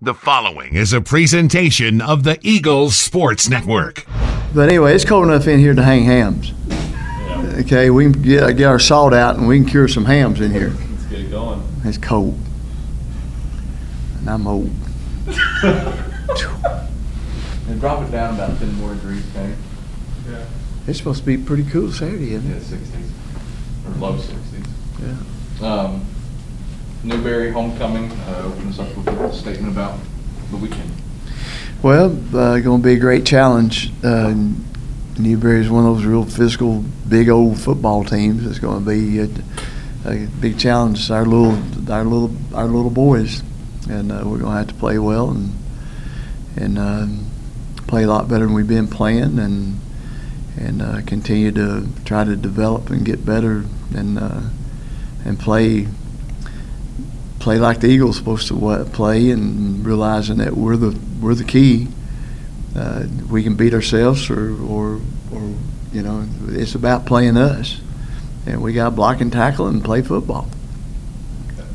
The following is a presentation of the Eagles Sports Network. But anyway, it's cold enough in here to hang hams. Yeah. Okay, we can get our salt out and we can cure some hams in here. Let's get it going. It's cold. And I'm old. And drop it down about 10 more degrees, okay? Yeah. It's supposed to be pretty cool Saturday, isn't Yeah, it? 60s, or low 60s. Yeah. Newberry homecoming, open us up with a statement about the weekend. Well, going to be a great challenge. Newberry is one of those real physical, big old football teams. It's going to be a big challenge. Our little boys, and we're going to have to play well and play a lot better than we've been playing, and continue to try to develop and get better and play like the Eagles supposed to play, and realizing that we're the key. We can beat ourselves, or you know, it's about playing us, and we got to block and tackle and play football.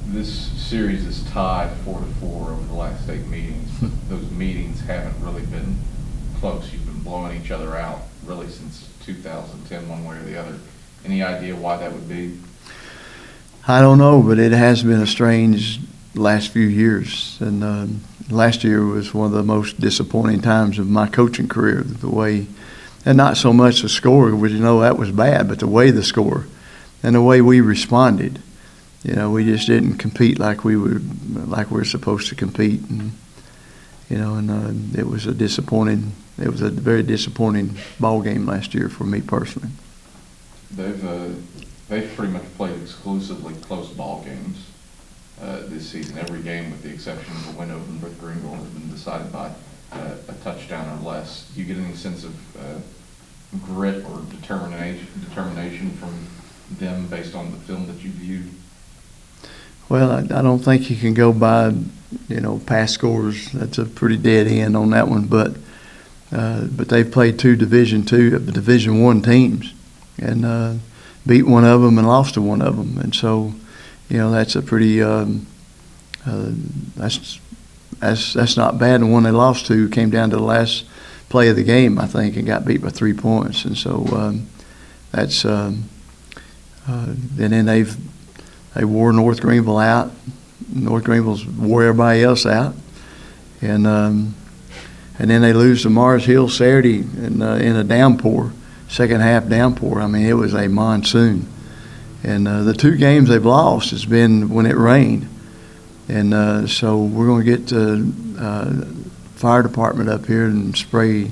This series is tied 4-4 over the last 8 meetings, but those meetings haven't really been close. You've been blowing each other out really since 2010, one way or the other. Any idea why that would be? I don't know, but it has been a strange last few years. And last year was one of the most disappointing times of my coaching career, the way, and not so much the score, which, you know, that was bad, but the way the score and the way we responded. You know, we just didn't compete like we're supposed to compete. And, you know, and it was a very disappointing ball game last year for me personally. They've pretty much played exclusively close ball games this season. Every game, with the exception of the win over North Greenville, has been decided by a touchdown or less. Do you get any sense of grit or determination from them based on the film that you viewed? Well, I don't think you can go by, you know, past scores. That's a pretty dead end on that one. But they've played 2 Division I teams, and beat one of them and lost to one of them, and so, you know, that's a pretty that's not bad. And one they lost to came down to the last play of the game, I think, and got beat by 3 points, and so that's and then they wore North Greenville out. North Greenville's wore everybody else out, and then they lose to Mars Hill Saturday in a downpour. Second half downpour. I mean, it was a monsoon. And the 2 games they've lost has been when it rained. And so we're going to get the fire department up here and spray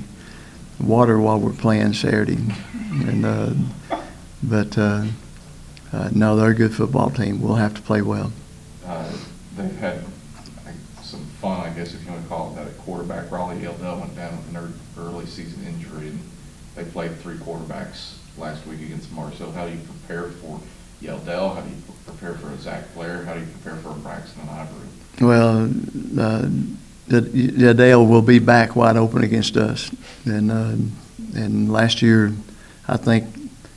water while we're playing Saturday. And no, they're a good football team. We'll have to play well. They've had some fun, I guess, if you want to call it that, at quarterback. Raleigh Yeldell went down with an early season injury, and they played 3 quarterbacks last week against Marcel. How do you prepare for Yeldell? How do you prepare for a Zach Blair? How do you prepare for a Braxton and Ivory? Well, Yeldell will be back wide open against us. And last year, I think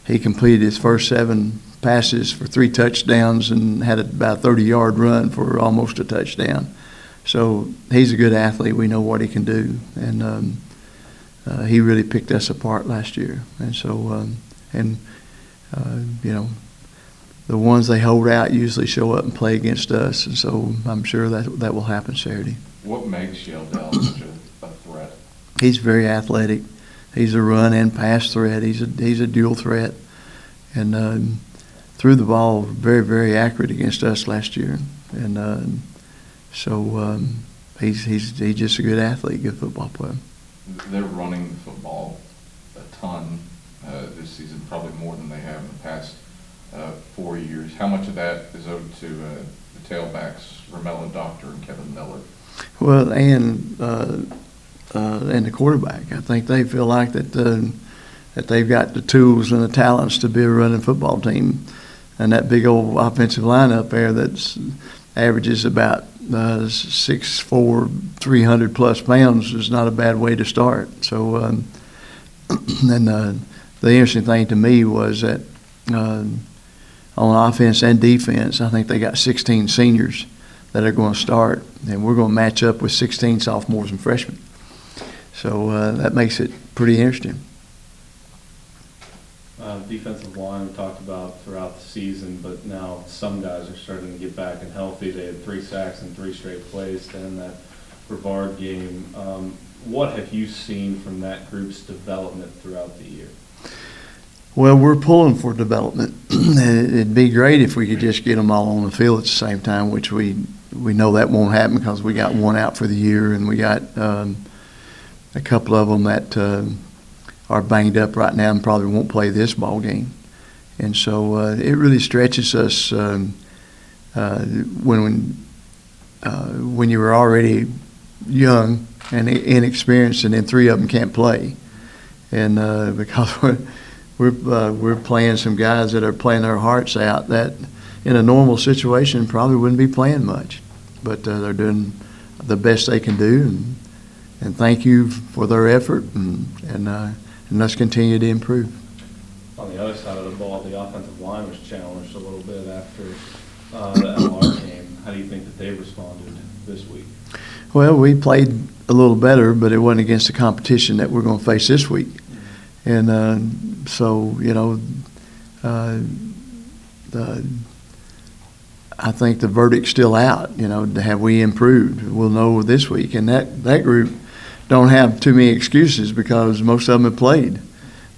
he completed his first 7 passes for 3 touchdowns and had about a 30-yard run for almost a touchdown. So he's a good athlete. We know what he can do. And he really picked us apart last year, and so you know, the ones they hold out usually show up and play against us, and so I'm sure that will happen Saturday. What makes Yeldell such a threat? He's very athletic. He's a run and pass threat. He's a dual threat, and threw the ball very, very accurate against us last year, and so he's just a good athlete, good football player. They're running the football a ton this season, probably more than they have in the past 4 years. How much of that is owed to the tailbacks, Romello Doctor and Kevin Miller? Well, and the quarterback. I think they feel like that they've got the tools and the talents to be a running football team. And that big old offensive line up there that's averages about 6'4", 300-plus pounds is not a bad way to start. So, and the interesting thing to me was that on offense and defense, I think they got 16 seniors that are going to start, and we're going to match up with 16 sophomores and freshmen. So that makes it pretty interesting. Defensive line we talked about throughout the season, but now some guys are starting to get back and healthy. They had 3 sacks in 3 straight plays to end that Brevard game. What have you seen from that group's development throughout the year? Well, we're pulling for development. It'd be great if we could just get them all on the field at the same time, which we know that won't happen because we got one out for the year, and we got a couple of them that are banged up right now and probably won't play this ball game. And so it really stretches us when you were already young and inexperienced, and then 3 of them can't play. And because we're playing some guys that are playing their hearts out that in a normal situation probably wouldn't be playing much. But they're doing the best they can do, and thank you for their effort, and let's continue to improve. On the other side of the ball, the offensive line was challenged a little bit after the LR game. How do you think that they responded this week? Well, we played a little better, but it wasn't against the competition that we're going to face this week. And so, you know, I think the verdict's still out. You know, have we improved? We'll know this week. And that group don't have too many excuses because most of them have played.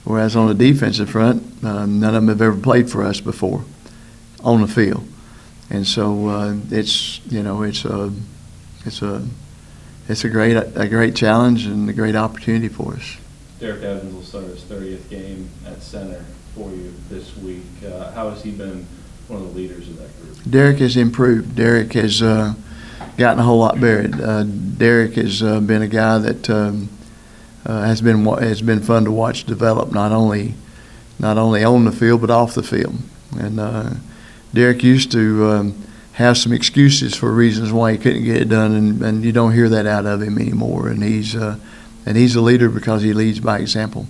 Whereas on the defensive front, none of them have ever played for us before on the field. And so it's a great challenge and a great opportunity for us. Derek Evans will start his 30th game at center for you this week. How has he been one of the leaders of that group? Derek has improved. Derek has gotten a whole lot better. Derek has been a guy that has been fun to watch develop, not only on the field but off the field. And Derek used to have some excuses for reasons why he couldn't get it done, and you don't hear that out of him anymore. And he's a leader because he leads by example.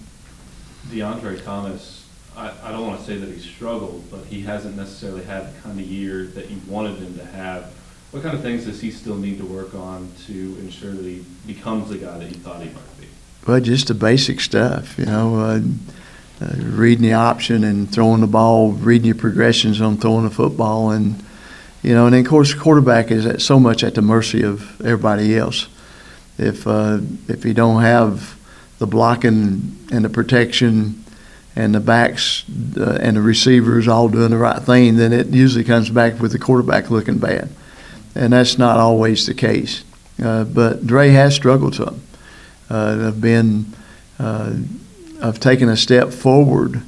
DeAndre Thomas, I don't want to say that he struggled, but he hasn't necessarily had the kind of year that you wanted him to have. What kind of things does he still need to work on to ensure that he becomes the guy that you thought he might be? Well, just the basic stuff, you know, reading the option and throwing the ball, reading your progressions on throwing the football, and you know, and then of course the quarterback is so much at the mercy of everybody else. If you don't have the blocking and the protection and the backs and the receivers all doing the right thing, then it usually comes back with the quarterback looking bad. And that's not always the case. But Dre has struggled some. I've taken a step forward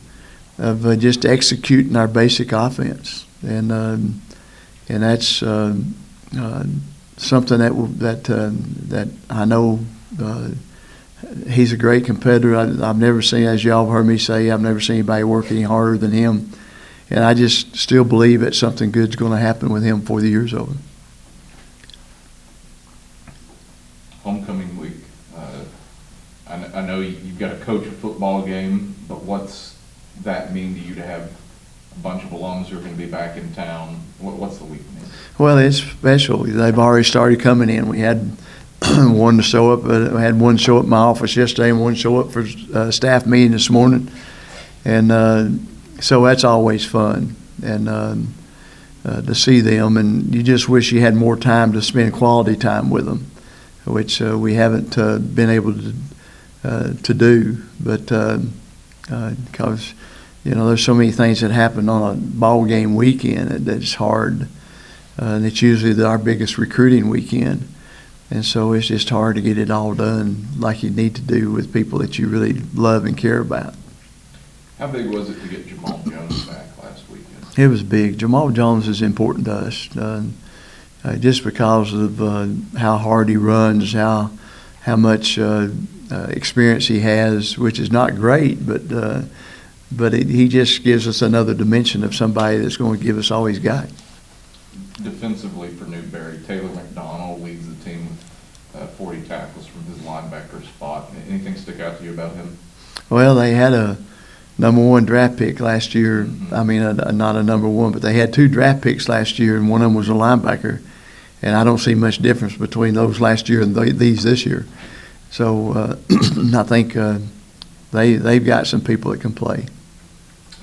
of just executing our basic offense. And that's something that I know he's a great competitor. I've never seen, as y'all have heard me say, I've never seen anybody work any harder than him. And I just still believe that something good's going to happen with him before the year's over. Homecoming week. I know you've got to coach a football game, but what's that mean to you to have a bunch of alums who are going to be back in town? What's the week mean? Well, it's special. They've already started coming in. We had one to show up. I had one show up at my office yesterday and one show up for staff meeting this morning. And so that's always fun. And to see them, and you just wish you had more time to spend quality time with them, which we haven't been able to do. But because you know, there's so many things that happen on a ball game weekend that it's hard, and it's usually our biggest recruiting weekend, and so it's just hard to get it all done like you need to do with people that you really love and care about. How big was it to get Jamal Jones back last weekend? It was big. Jamal Jones is important to us, just because of how hard he runs, how much experience he has, which is not great, but he just gives us another dimension of somebody that's going to give us all he's got. Defensively for Newberry, Taylor McDonald leads the team with 40 tackles from his linebacker spot. Anything stick out to you about him? Well, they had a #1 draft pick last year. I mean, not a #1, but they had 2 draft picks last year, and one of them was a linebacker. And I don't see much difference between those last year and these this year. So I think they've got some people that can play.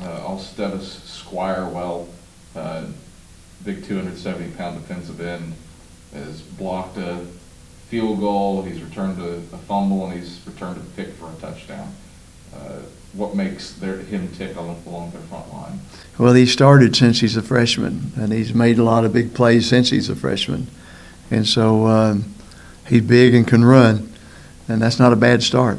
Alstevis Squirewell, big 270-pound defensive end, has blocked a field goal, he's returned a fumble, and he's returned a pick for a touchdown. What makes him tick along their front line? Well, he started since he's a freshman, and he's made a lot of big plays since he's a freshman. And so he's big and can run, and that's not a bad start.